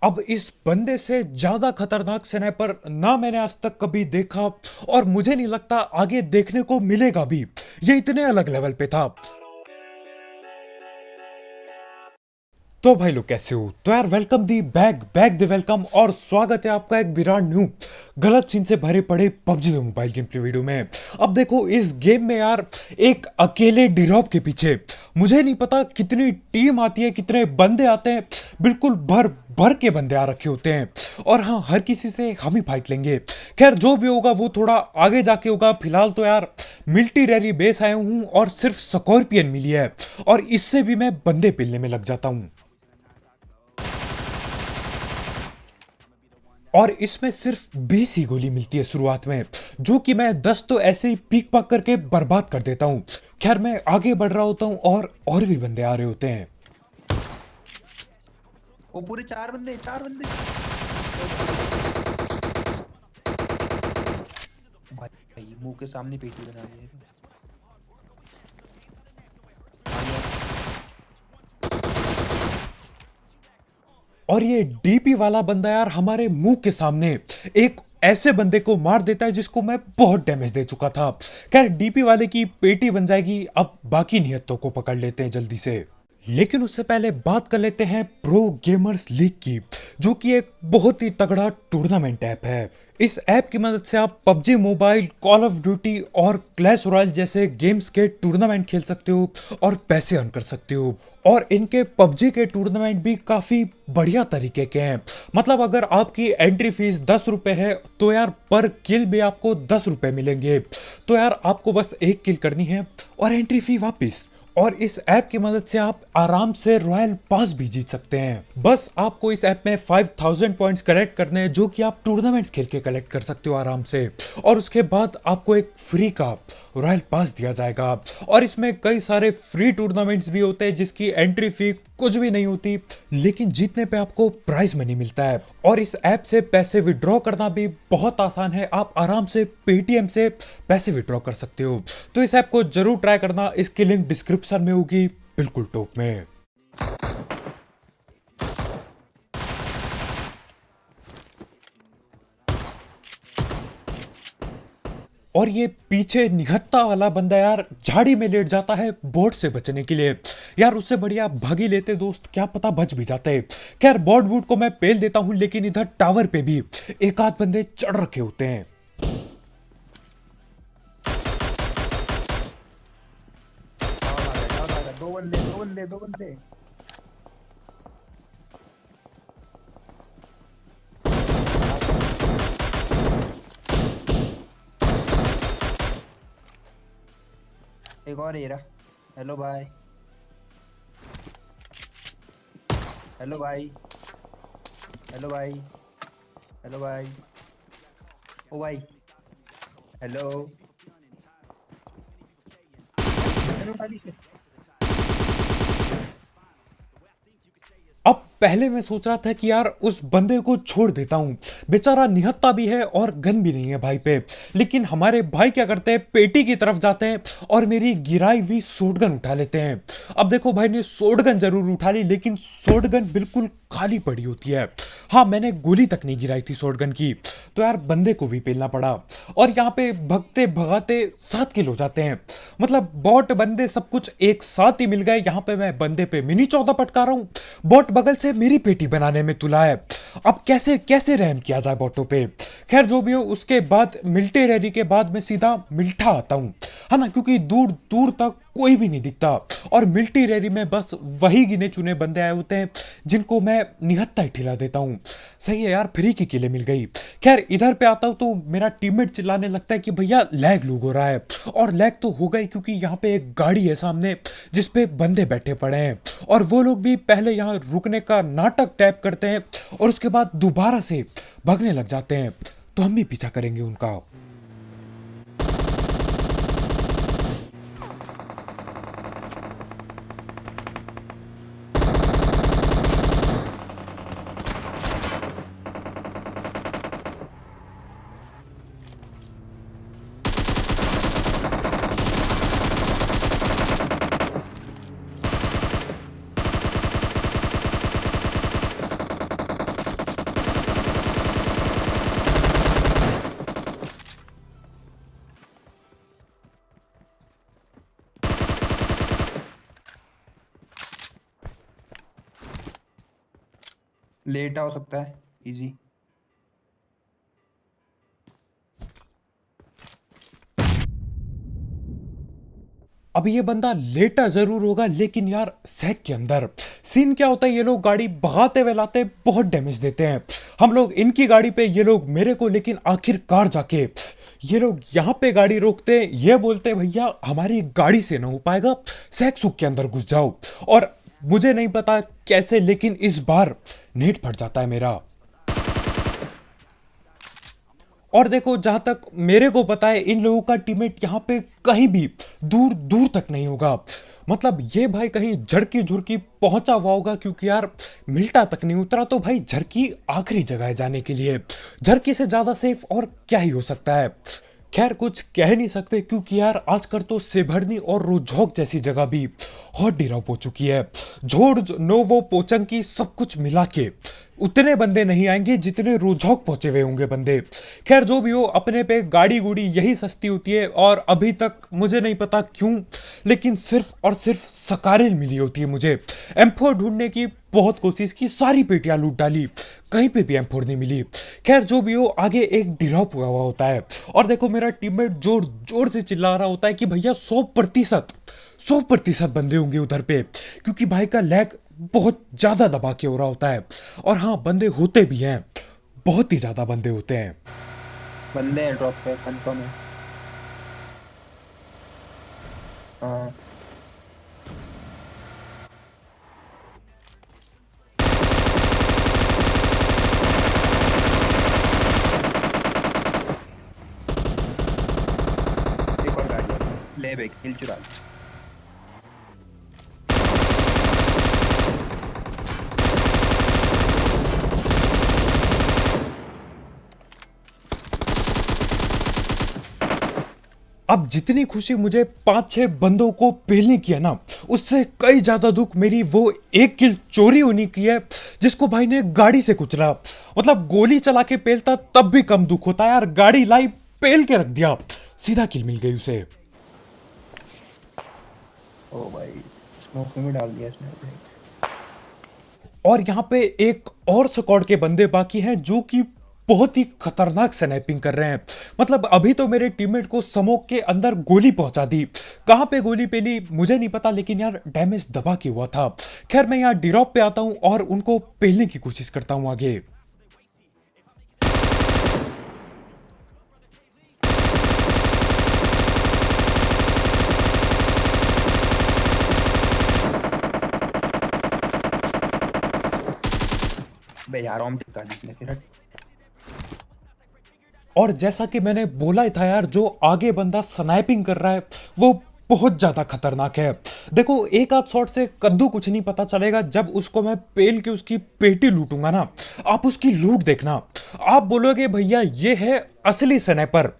अब इस बंदे से ज्यादा खतरनाक स्नाइपर ना मैंने आज तक कभी देखा और मुझे नहीं लगता आगे देखने को मिलेगा भी। ये इतने अलग लेवल पे था। तो भाई लोग कैसे हो? तो यार welcome the back back the welcome और स्वागत है आपका एक विराट न्यू गलत सीन से भरे पड़े पबजी में मोबाइल गेम प्ले वीडियो में। अब देखो इस गेम में यार एक अकेले डिरॉप के पीछे मुझे नहीं पता कितनी टीम आती है, कितने बंदे आते हैं। बिल्कुल भर भर के बंदे आ रखे होते हैं और हाँ, हर किसी से हम ही फाइट लेंगे। खैर जो भी होगा वो थोड़ा आगे जाके होगा। फिलहाल तो यार मिलिट्री बेस आया हूँ और सिर्फ स्कॉर्पियन मिली है और इससे भी मैं बंदे पेलने में लग जाता हूँ। और इसमें सिर्फ 20 ही गोली मिलती है शुरुआत में, जो कि मैं 10 तो ऐसे ही पीक पाक करके बर्बाद कर देता हूँ। खैर मैं आगे बढ़ रहा होता हूँ और भी बंदे आ रहे होते हैं। वो पूरे चार बंदे भाई मुंह के सामने पेटी बना दी है। और ये डीपी वाला बंदा यार हमारे मुंह के सामने एक ऐसे बंदे को मार देता है जिसको मैं बहुत डैमेज दे चुका था। खैर डीपी वाले की पेटी बन जाएगी। अब बाकी निहत्तों को पकड़ लेते हैं जल्दी से। लेकिन उससे पहले बात कर लेते हैं प्रो गेमर्स लीग की, जो कि एक बहुत ही तगड़ा टूर्नामेंट ऐप है। इस ऐप की मदद से आप PUBG mobile, call of duty और क्लैश रॉयल जैसे गेम्स के टूर्नामेंट खेल सकते हो और पैसे अर्न कर सकते हो। और इनके पबजी के टूर्नामेंट भी काफी बढ़िया तरीके के हैं। मतलब अगर आपकी एंट्री फीस 10 रुपए है तो यार पर किल भी आपको 10 रुपए मिलेंगे। तो यार आपको बस एक किल करनी है और एंट्री फी वापिस। और इस ऐप की मदद से आप आराम से रॉयल पास भी जीत सकते हैं। बस आपको इस ऐप में 5000 पॉइंट्स कलेक्ट करने हैं, जो कि आप टूर्नामेंट्स खेल के कलेक्ट कर सकते हो आराम से। और उसके बाद आपको एक फ्री का रॉयल पास दिया जाएगा। और इसमें कई सारे फ्री टूर्नामेंट्स भी होते हैं जिसकी एंट्री फी कुछ भी नहीं होती, लेकिन जीतने पे आपको प्राइज मनी मिलता है। और इस ऐप से पैसे विड्रॉ करना भी बहुत आसान है। आप आराम से पेटीएम से पैसे विड्रॉ कर सकते हो। तो इस ऐप को जरूर ट्राई करना। इसकी लिंक डिस्क्रिप्शन में होगी, बिल्कुल टॉप में। और ये पीछे निहत्ता वाला बंदा यार झाड़ी में लेट जाता है बोट से बचने के लिए। यार उससे बढ़िया भाग ही लेते दोस्त, क्या पता बच भी जाते। खैर बोट बूट को मैं पेल देता हूं, लेकिन इधर टावर पे भी एक आध बंदे चढ़ रखे होते हैं। दो बंदे एक और ये रहा। हेलो भाई, हेलो भाई, हेलो भाई, हेलो भाई, ओ भाई, हेलो हेलो भाई। अब पहले मैं सोच रहा था कि यार उस बंदे को छोड़ देता हूं, बेचारा निहत्ता भी है और गन भी नहीं है भाई पे। लेकिन हमारे भाई क्या करते हैं, पेटी की तरफ जाते हैं और मेरी गिराई हुई शॉटगन उठा लेते हैं। अब देखो भाई ने शॉटगन जरूर उठा ली, लेकिन शॉटगन बिल्कुल खाली पड़ी होती है। हाँ मैंने गोली तक नहीं गिराई थी शॉटगन की। तो यार बंदे को भी पेलना पड़ा और यहाँ पे भगते भगाते 7 किल हो जाते हैं। मतलब बॉट बंदे सब कुछ एक साथ ही मिल गए। यहाँ पे मैं बंदे पे मिनी 14 पटका रहा हूँ, बॉट बगल से मेरी पेटी बनाने में तुला है। अब कैसे कैसे रहम किया जाए बॉटों पे। खैर जो भी हो, उसके बाद मिल्टे रैली के बाद मैं सीधा मिल्ठा आता हूँ, है ना, क्योंकि दूर दूर तक कोई भी नहीं दिखता। और मिल्टी रैली में बस वही गिने चुने बंदे आए होते हैं जिनको मैं निहत्ता ही ठिला देता हूँ। सही है यार, फ्री की किले मिल गई। खैर इधर पे आता हूँ तो मेरा टीममेट चिल्लाने लगता है कि भैया लैग लूग हो रहा है। और लैग तो होगा ही, क्योंकि यहाँ पे एक गाड़ी है सामने जिसपे बंदे बैठे पड़े हैं और वो लोग भी पहले यहाँ रुकने का नाटक टैप करते हैं और उसके बाद दोबारा से भागने लग जाते हैं। तो हम भी पीछा करेंगे उनका। लेटा हो सकता है इजी। अब ये बंदा लेटा जरूर होगा लेकिन यार सैक के अंदर सीन क्या होता है, ये लोग गाड़ी भगाते हुए लाते बहुत डैमेज देते हैं। हम लोग इनकी गाड़ी पे, ये लोग मेरे को, लेकिन आखिरकार जाके ये लोग यहाँ पे गाड़ी रोकते, ये बोलते भैया हमारी गाड़ी से ना हो पाएगा, सैक सुख के अंदर घुस जाओ। और मुझे नहीं पता कैसे, लेकिन इस बार नेट फट जाता है मेरा। और देखो जहां तक मेरे को पता है इन लोगों का टीममेट यहाँ पे कहीं भी दूर दूर तक नहीं होगा। मतलब ये भाई कहीं झड़की झुरकी पहुंचा हुआ होगा, क्योंकि यार मिल्टा तक नहीं उतरा, तो भाई झड़की आखिरी जगह है जाने के लिए। झड़की से ज्यादा सेफ और क्या ही हो सकता है। खैर कुछ कह नहीं सकते, क्योंकि यार आजकल तो सेभरनी और रोजोक जैसी जगह भी हॉट डिराप हो चुकी है। झोड़ नोवो पोचंकी सब कुछ मिला के उतने बंदे नहीं आएंगे जितने रोजोक पहुंचे हुए होंगे बंदे। खैर जो भी हो, अपने पे गाड़ी गुड़ी यही सस्ती होती है, और अभी तक मुझे नहीं पता क्यों, लेकिन सिर्फ और सिर्फ सकारेल मिली होती है मुझे। M4 ढूंढने की बहुत कोशिश की, सारी पेटियां लूट डाली, कहीं पे भी M4 नहीं मिली। खैर जो भी हो, आगे एक ड्रॉप हुआ हुआ होता है, और देखो मेरा टीममेट जोर जोर से चिल्ला रहा होता है कि भैया 100% बंदे होंगे उधर पे, क्योंकि भाई का लैग बहुत ज्यादा दबा के हो रहा होता है। और हाँ, बंदे होते भी हैं, बहुत ही ज्यादा बंदे होते हैं। बंदे हैं ड्रॉप पे, कंफर्म है। हाँ एक और गाड़ी है, ले बैग किल चुरा ली। अब जितनी खुशी मुझे 5-6 बंदों को पेलने की है ना, उससे कई ज्यादा दुख मेरी वो एक किल चोरी होने की है, जिसको भाई ने गाड़ी से कुचला। मतलब गोली चला के पेलता तब भी कम दुख होता है यार, गाड़ी लाई पेल के रख दिया, सीधा किल मिल गई उसे। ओ भाई स्मोक में डाल दिया इसने। और यहाँ पे एक और स्क्वाड के बंदे बाकी हैं जो कि बहुत ही खतरनाक स्नैपिंग कर रहे हैं। मतलब अभी तो मेरे टीममेट को स्मोक के अंदर गोली पहुंचा दी, कहां पे गोली पेली मुझे नहीं पता, लेकिन यार डैमेज दबा के हुआ था। खैर मैं यहाँ ड्रॉप पे आता हूं और उनको पेलने की कोशिश करता हूं आगे। बे यार ओम टिका जिसने फिर हट। और जैसा कि मैंने बोला ही था यार, जो आगे बंदा स्नाइपिंग कर रहा है वो बहुत ज्यादा खतरनाक है। देखो एक आध शॉट से कद्दू कुछ नहीं पता चलेगा, जब उसको मैं पेल के उसकी पेटी लूटूंगा ना, आप उसकी लूट देखना, आप बोलोगे भैया ये है असली स्नाइपर।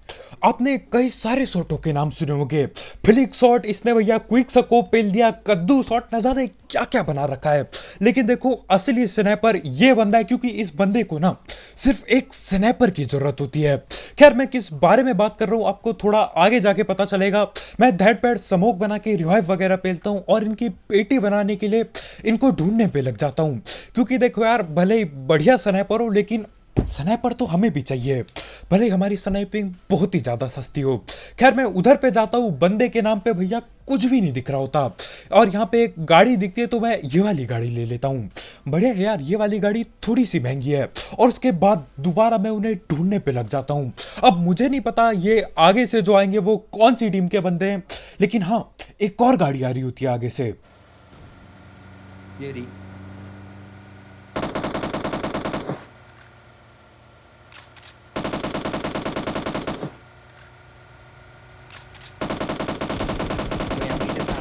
आपने कई सारे शॉटों के नाम सुने होंगे, फ्लिक शॉट, इसने भैया क्विक स्कोप पेल दिया, कद्दू शॉट, न जाने क्या क्या बना रखा है। लेकिन देखो असली स्नाइपर ये बंदा है, क्योंकि इस बंदे को ना सिर्फ एक स्नाइपर की जरूरत होती है। खैर मैं किस बारे में बात कर रहा हूं आपको थोड़ा आगे जाके पता चलेगा। मैं धैट पैड स्मोक बना के रिवाइव वगैरह पेलता हूं, और इनकी पेटी बनाने के लिए इनको ढूंढने पे लग जाता हूं, क्योंकि देखो यार भले ही बढ़िया स्नाइपर हो, लेकिन स्नाइपर तो हमें भी चाहिए, भले ही हमारी स्नाइपिंग बहुत ही ज्यादा सस्ती हो। खैर मैं उधर पे जाता हूँ, बंदे के नाम पे भैया कुछ भी नहीं दिख रहा होता, और यहाँ पे एक गाड़ी दिखती है तो मैं ये वाली गाड़ी ले लेता हूँ। बढ़िया है यार, ये वाली गाड़ी थोड़ी सी महंगी है, और उसके बाद दोबारा मैं उन्हें ढूंढने पे लग जाता हूँ। अब मुझे नहीं पता ये आगे से जो आएंगे वो कौन सी टीम के बंदे हैं, लेकिन हाँ एक और गाड़ी आ रही होती है आगे से। ये रही। तो यहाँ पीछे था।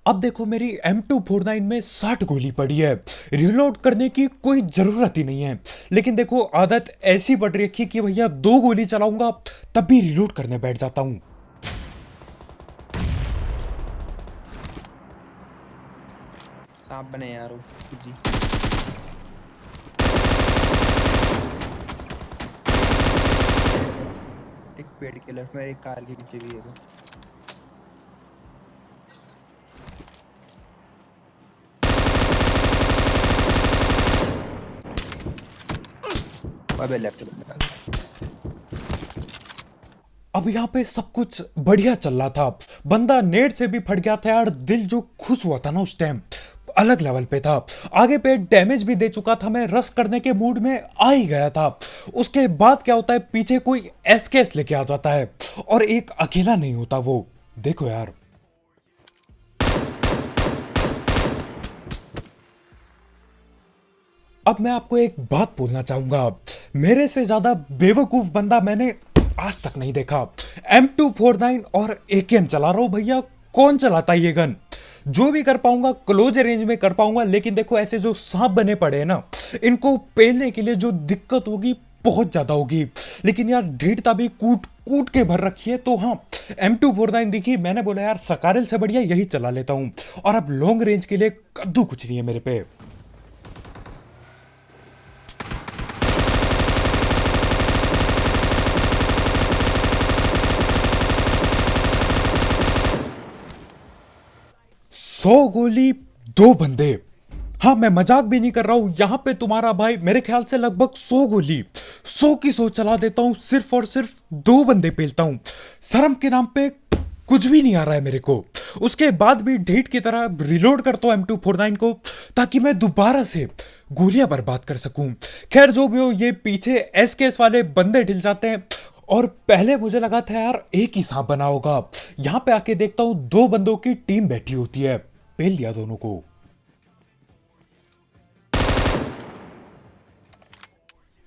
अब देखो मेरी M249 में 60 गोली पड़ी है, रिलोड करने की कोई जरूरत ही नहीं है। लेकिन देखो आदत ऐसी पड़ रखी कि भैया 2 गोली चलाऊंगा तब भी रिलोड करने बैठ जाता हूं। सांप बने यार वो जी। पेड़ के लेफ्ट में, एक कार के पीछे भी है वो। अबे लेफ्ट में। अब यहाँ पे सब कुछ बढ़िया चल रहा था, बंदा नेट से भी फट गया था यार, दिल जो खुश हुआ था ना उस टाइम अलग लेवल पे था। आगे पे डैमेज भी दे चुका था, मैं रश करने के मूड में आ ही गया था। उसके बाद क्या होता है, पीछे कोई एसकेएस लेके आ जाता है और एक अकेला नहीं होता वो। देखो यार, अब मैं आपको एक बात बोलना चाहूंगा, मेरे से ज्यादा बेवकूफ बंदा मैंने आज तक नहीं देखा। M249 और AKM चला रहा हूं भैया, कौन चलाता है ये गन? जो भी कर पाऊंगा क्लोज रेंज में कर पाऊंगा, लेकिन देखो ऐसे जो सांप बने पड़े हैं ना, इनको पेलने के लिए जो दिक्कत होगी बहुत ज्यादा होगी। लेकिन यार ढीठता भी कूट कूट के भर रखी है, तो हाँ M249 दिखी, मैंने बोला यार सकारल से बढ़िया यही चला लेता हूं। और अब लॉन्ग रेंज के लिए कद्दू कुछ नहीं है मेरे पे। सौ गोली, दो बंदे। हाँ मैं मजाक भी नहीं कर रहा हूं, यहां पे तुम्हारा भाई मेरे ख्याल से लगभग 100 गोली, 100 की 100 चला देता हूं, सिर्फ और सिर्फ दो बंदे पेलता हूं। शर्म के नाम पे कुछ भी नहीं आ रहा है मेरे को। उसके बाद भी ढीठ की तरह रिलोड करता हूं M249 को, ताकि मैं दोबारा से गोलियां बर्बाद कर सकूं। खैर जो भी हो, ये पीछे एसकेएस वाले बंदे ढिल जाते हैं। और पहले मुझे लगा था यार एक ही सांप बना होगा, यहां पे आके देखता हूं दो बंदों की टीम बैठी होती है, पेल दिया दोनों को।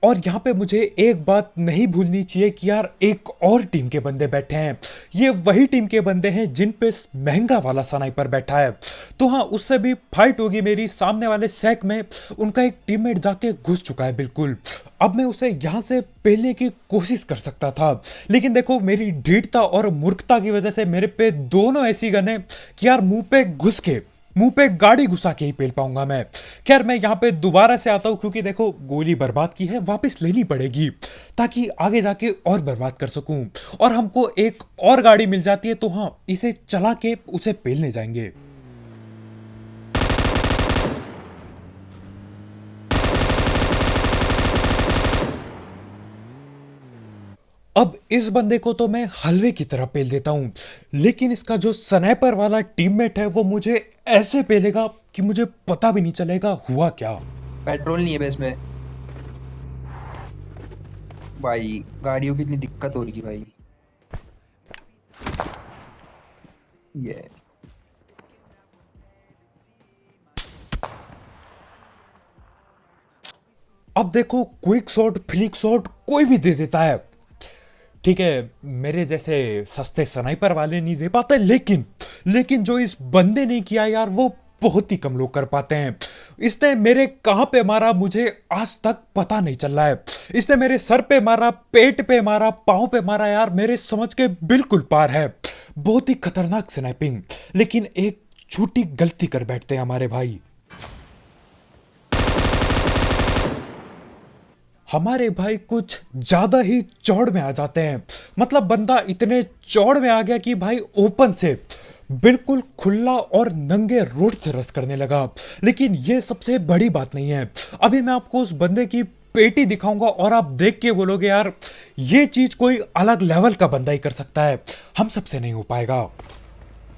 और यहां पे मुझे एक बात नहीं भूलनी चाहिए कि यार एक और टीम के बंदे बैठे हैं, ये वही टीम के बंदे हैं जिन पे महंगा वाला स्नाइपर बैठा है। तो हाँ उससे भी फाइट होगी मेरी, सामने वाले सैक में उनका एक टीममेट जाके घुस चुका है बिल्कुल। अब मैं उसे यहां से पेलने की कोशिश कर सकता था, लेकिन देखो मेरी ढीठता और मूर्खता की वजह से मेरे पे दोनों ऐसी गन है कि यार मुंह पे घुस के, मुंह पे गाड़ी घुसा के ही पेल पाऊंगा मैं। खैर मैं यहां पे दोबारा से आता हूं, क्योंकि देखो गोली बर्बाद की है, वापस लेनी पड़ेगी ताकि आगे जाके और बर्बाद कर सकूं। और हमको एक और गाड़ी मिल जाती है, तो हाँ इसे चला के उसे पेलने जाएंगे। अब इस बंदे को तो मैं हलवे की तरह पेल देता हूं, लेकिन इसका जो स्नाइपर वाला टीममेट है वो मुझे ऐसे पेलेगा कि मुझे पता भी नहीं चलेगा हुआ क्या। पेट्रोल नहीं है बस में भाई, गाड़ियों की इतनी दिक्कत हो रही है भाई। ये अब देखो क्विक शॉट फ्लिक शॉट कोई भी दे देता है, ठीक है मेरे जैसे सस्ते स्नाइपर वाले नहीं दे पाते, लेकिन जो इस बंदे ने किया यार वो बहुत ही कम लोग कर पाते हैं। इसने मेरे कहां पे मारा मुझे आज तक पता नहीं चल रहा है। इसने मेरे सर पे मारा, पेट पे मारा, पांव पे मारा, यार मेरे समझ के बिल्कुल पार है। बहुत ही खतरनाक स्नाइपिंग, लेकिन एक छोटी गलती कर बैठते हैं हमारे भाई। हमारे भाई कुछ ज्यादा ही चौड़ में आ जाते हैं, मतलब बंदा इतने चौड़ में आ गया कि भाई ओपन से बिल्कुल खुला और नंगे रोड से रस करने लगा। लेकिन ये सबसे बड़ी बात नहीं है, अभी मैं आपको उस बंदे की पेटी दिखाऊंगा और आप देख के बोलोगे यार ये चीज कोई अलग लेवल का बंदा ही कर सकता है, हम सबसे नहीं हो पाएगा।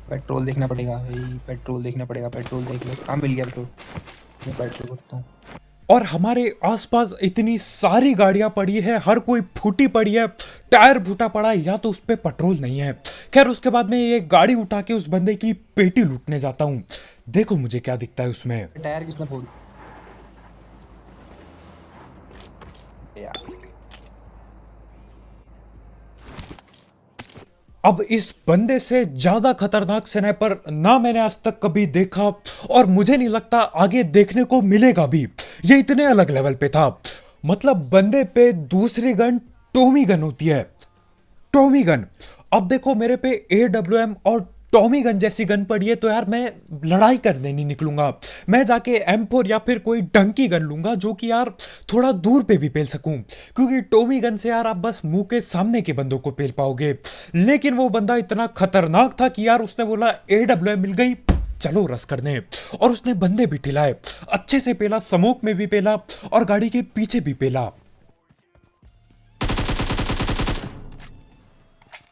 पेट्रोल देखना पड़ेगा भाई, पेट्रोल देखना पड़ेगा। पेट्रोल देख लो, हाँ मिल गया पेट्रोल। मैं पेट्रोल करता हूँ। और हमारे आसपास इतनी सारी गाड़ियां पड़ी है, हर कोई फूटी पड़ी है, टायर फूटा पड़ा है, या तो उस पे पेट्रोल नहीं है। खैर उसके बाद में ये गाड़ी उठा के उस बंदे की पेटी लूटने जाता हूं, देखो मुझे क्या दिखता है उसमें। टायर कितना फूल यार। अब इस बंदे से ज्यादा खतरनाक स्नाइपर ना मैंने आज तक कभी देखा, और मुझे नहीं लगता आगे देखने को मिलेगा भी। ये इतने अलग लेवल पे था, मतलब बंदे पे दूसरी गन टॉमी गन होती है, टॉमी गन। अब देखो मेरे पे AWM और टॉमी गन जैसी गन पड़ी है तो यार मैं लड़ाई करने नहीं निकलूंगा। मैं जाके M4 या फिर कोई डंकी गन लूंगा जो कि यार थोड़ा दूर पे भी पेल सकूं, क्योंकि टॉमी गन से यार आप बस मुंह के सामने के बंदों को पेल पाओगे। लेकिन वो बंदा इतना खतरनाक था कि यार उसने बोला AWM मिल गई, चलो रस करने। और उसने बंदे भी ठिलाए, अच्छे से पेला, स्मोक में भी पेला और गाड़ी के पीछे भी पेला।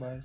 बस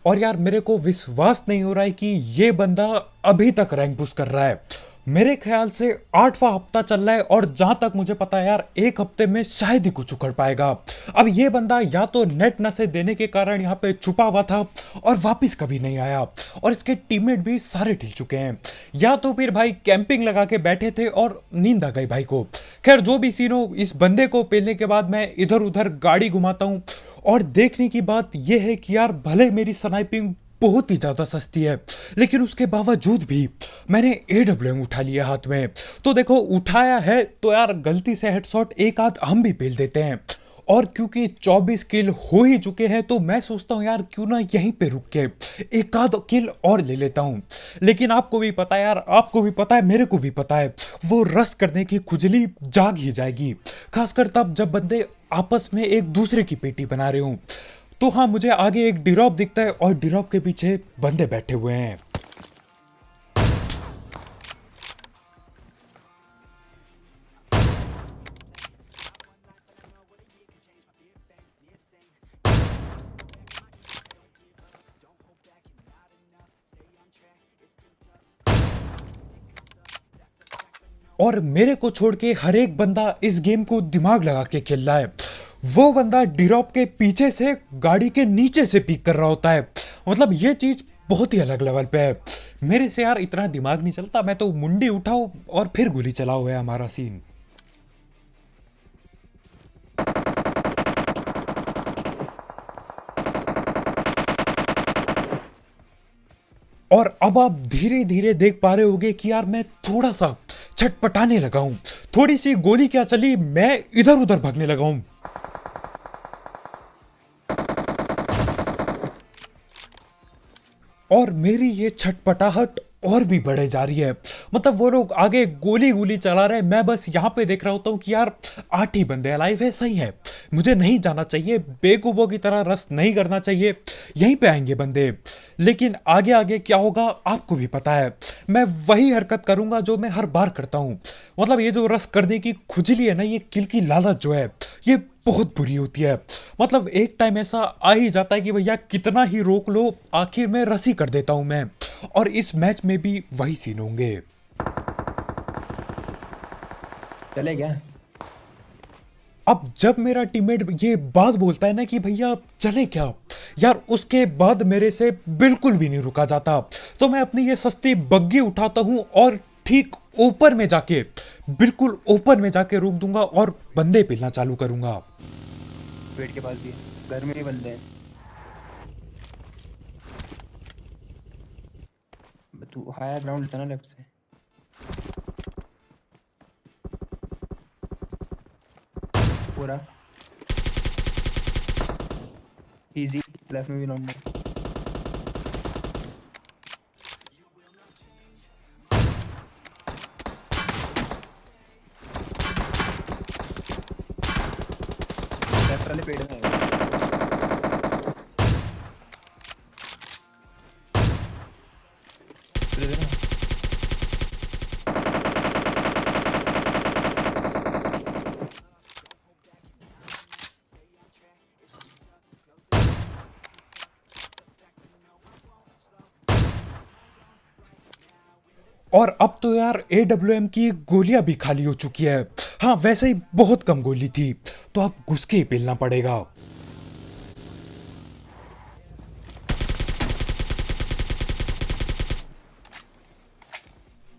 और यार मेरे को विश्वास नहीं हो रहा है कि ये बंदा अभी तक रैंक पुश कर रहा है। मेरे ख्याल से 8वां हफ्ता चल रहा है और जहां तक मुझे पता है यार एक हफ्ते में शायद ही कुछ उखड़ पाएगा। अब ये बंदा या तो नेट नशे देने के कारण यहाँ पे छुपा हुआ था और वापस कभी नहीं आया, और इसके टीममेट भी सारे ढिल चुके हैं, या तो फिर भाई कैंपिंग लगा के बैठे थे और नींद आ गई भाई को। खैर जो भी सीन हो, इस बंदे को पेलने के बाद मैं इधर उधर गाड़ी घुमाता हूँ और देखने की बात यह है कि यार भले मेरी स्नाइपिंग बहुत ही ज्यादा सस्ती है, लेकिन उसके बावजूद भी मैंने AWM उठा लिया हाथ में। तो देखो उठाया है तो यार गलती से हेडशॉट एक आध हम भी पेल देते हैं। और क्योंकि 24 किल हो ही चुके हैं तो मैं सोचता हूँ यार क्यों ना यहीं पे रुक के एक आध किल और ले लेता हूँ। लेकिन आपको भी पता है यार, आपको भी पता है, मेरे को भी पता है, वो रस करने की खुजली जाग ही जाएगी, खासकर तब जब बंदे आपस में एक दूसरे की पेटी बना रहे हों। तो हाँ, मुझे आगे एक ड्रॉप दिखता है और ड्रॉप के पीछे बंदे बैठे हुए हैं। और मेरे को छोड़ के हर एक बंदा इस गेम को दिमाग लगा के खेल रहा है। वो बंदा ड्रॉप के पीछे से गाड़ी के नीचे से पीक कर रहा होता है। मतलब ये चीज बहुत ही अलग लेवल पे है। मेरे से यार इतना दिमाग नहीं चलता, मैं तो मुंडी उठाओ और फिर गोली चलाओ है हमारा सीन। और अब आप धीरे धीरे देख पा रहे होगे कि यार मैं थोड़ा सा छटपटाने लगा हूं। थोड़ी सी गोली क्या चली, मैं इधर उधर भागने लगा हूं। और मेरी ये छटपटाहट और भी बढ़े जा रही है। मतलब वो लोग आगे गोली गोली चला रहे हैं, मैं बस यहाँ पे देख रहा होता हूँ कि यार 8 ही बंदे अलाइव है, सही है, मुझे नहीं जाना चाहिए, बेवकूफों की तरह रस नहीं करना चाहिए, यहीं पे आएंगे बंदे। लेकिन आगे आगे क्या होगा आपको भी पता है, मैं वही हरकत करूंगा जो मैं हर बार करता हूँ। मतलब ये जो रस करने की खुजली है ना, ये किल की लालच जो है, ये बहुत बुरी होती है। मतलब एक टाइम ऐसा आ ही जाता है कि भैया कितना ही रोक लो, आखिर में रसी कर देता हूं मैं। और इस मैच में भी वही सीन होंगे। चले क्या? अब जब मेरा टीममेट ये बात बोलता है ना कि भैया चले क्या, यार उसके बाद मेरे से बिल्कुल भी नहीं रुका जाता। तो मैं अपनी ये सस्ती बग्गी उठाता हूं और ठीक ऊपर में जाके, बिल्कुल ऊपर में जाके रोक दूंगा और बंदे पिलना चालू करूंगा। पेड़ के पास भी है, घर में ही बंदे हैं। तू हायर ग्राउंड लेता ना लेफ्ट से। पूरा इजी, लेफ्ट में भी नॉर्मल। लेफ्ट वाले पेड़ में है। तो देखो ना, और अब तो यार AWM की गोलियां भी खाली हो चुकी है। हाँ वैसे ही बहुत कम गोली थी, तो अब घुस के ही पेलना पड़ेगा।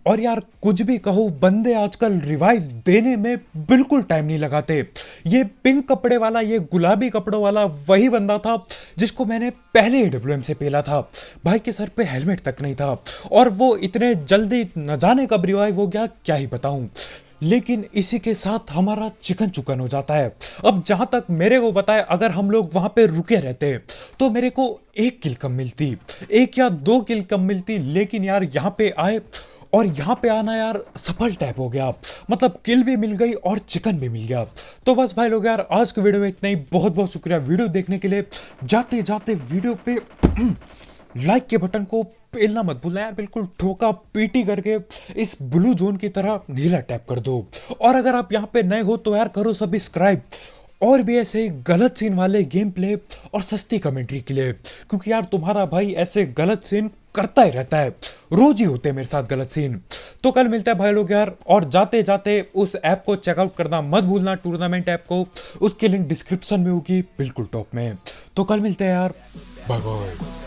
और यार कुछ भी कहो, बंदे आजकल रिवाइव देने में बिल्कुल टाइम नहीं लगाते। ये पिंक कपड़े वाला, ये गुलाबी कपड़ों वाला वही बंदा था जिसको मैंने पहले AWM से पेला था। भाई के सर पे हेलमेट तक नहीं था और वो इतने जल्दी न जाने कब रिवाइव हो गया, क्या ही बताऊं। लेकिन इसी के साथ हमारा चिकन चुकन हो जाता है। अब जहां तक मेरे को पता है, अगर हम लोग वहां पे रुके रहते तो मेरे को 1 किल कम मिलती, 1 या 2 किल कम मिलती। लेकिन यार यहाँ पे आए और यहाँ पे आना यार सफल टैप हो गया, मतलब किल भी मिल गई और चिकन भी मिल गया। तो बस भाई लोग यार, आज की वीडियो में इतना ही। बहुत बहुत शुक्रिया वीडियो देखने के लिए। जाते जाते वीडियो पे लाइक के बटन को पेलना मत भूलना यार, बिल्कुल ठोका पीटी करके इस ब्लू जोन की तरह नीला टैप कर दो। और अगर आप यहाँ पे नए हो तो यार करो सब्सक्राइब, और भी ऐसे गलत सीन वाले गेम प्ले और सस्ती कमेंट्री के लिए, क्योंकि यार तुम्हारा भाई ऐसे गलत सीन करता ही रहता है, रोज ही होते हैं मेरे साथ गलत सीन। तो कल मिलता है भाई लोग यार, और जाते जाते उस ऐप को चेकआउट करना मत भूलना, टूर्नामेंट ऐप को, उसकी लिंक डिस्क्रिप्शन में होगी बिल्कुल टॉप में। तो कल मिलते हैं यार, बाय बाय।